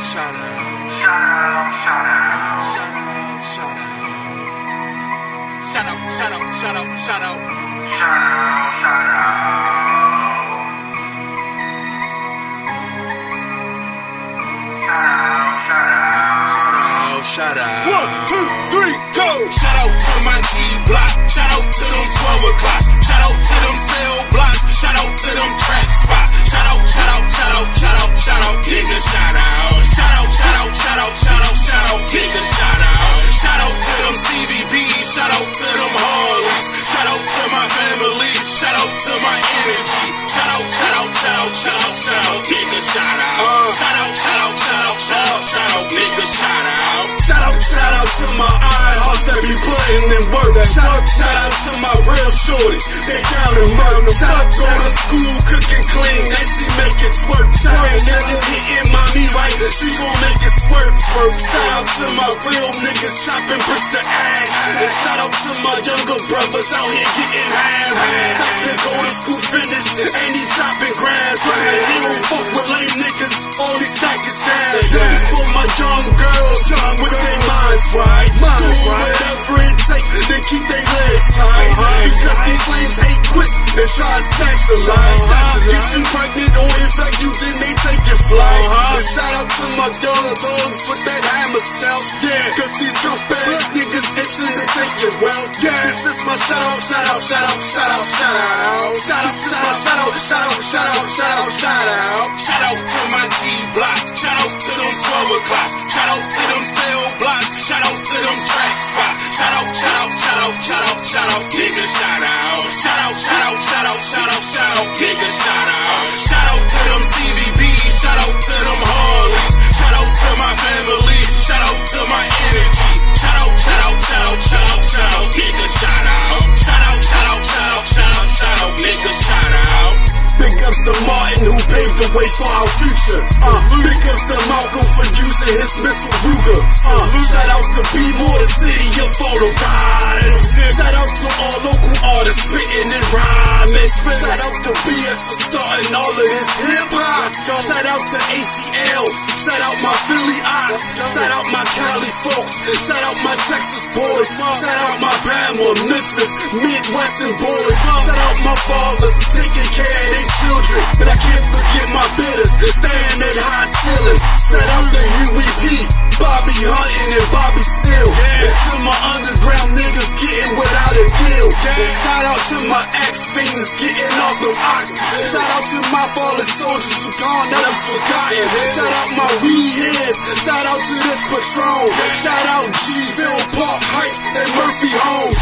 Shout out. Shout out. 1, 2, 3, go! Shout out to my G block. Shout out to them 12 o'clock. Shout out to them cell blocks. Shout out to them track spots. Shout out, shout out, shout out, shout out, shout out, nigga, shout out. Shout out, shout out, shout out, shout out, shout out, nigga, shout out. Shout out to them CBBs. Shout out to them Harleys. Shout out to my family. Shout out to my energy. Shout out, shout out, shout out, shout out, shout out, nigga, shout out. Shout out, shout out, shout out, shout out, shout out, nigga, shout out. Shout out to my iHawks that be putting in work. Shout out to my real shorties, they down and murk. Shout out go to school, cooking clean, and she make it twerk. Shout out nigga hitting mommy right, she gon' make it squirt. Shout out to my real niggas chopping bricks to ass. And shout out to my younger brothers out here getting half. Top to go to school finished, and he chopping grass. And he don't fuck with lame niggas, all these stacking shads. For my young girls, with their minds right. Do whatever it takes, then keep their legs tight. Because these lames hate quit and try to sexualize. Get you pregnant or infect you, then they take your flight. And shout out to my young dogs with that hammer stealth. Cause these dope ass niggas itching to take your wealth. This is my shout out, shout out, shout out, shout out, shout out. Shout out to my shout out, shout out, shout out, shout out, shout out. Shout out to my G block. Shout out to them 12 o'clock. Shout out to them cell blocks. Shout out to them track spots. Shout out, shout out, shout out, shout out, shout out, nigga, shout out. Shout out, shout out, shout out, shout out, shout out, nigga, shout out. Shout out to them CBBs. Shout out to them Harleys. Shout out to my family. Shout out to my energy. Shout out, shout out, shout out, shout out, shout out, nigga, shout out. Shout out, shout out, shout out, shout out, shout out, nigga, shout out. Big ups to Martin who paved the way for our future. Big ups to Malcolm for using his missile Ruger. Shout out to B-More, the city of photo riders. Shout out to all local artists spitting and rhyming. Shout out to BS for starting all of this hip-hop. Shout out to ATL. Shout out my Philly ops. Shout out my Cali folks. Shout out my Texas boys. Shout out my Bama, Memphis, Midwestern boys. Shout out my fathers taking care of their children. But I can't forget my bitters staying at high ceilings. Shout out to Huey P, Bobby Hunting and Bobby Steele. And to my underground niggas getting without a deal. And shout out to my ex-fiends getting off them oxys. Shout out to my fallen soldiers who gone never forgotten. Shout out my weed heads. Shout out to this Patron. Shout out G-Ville, Park Heights, and Murphy Homes.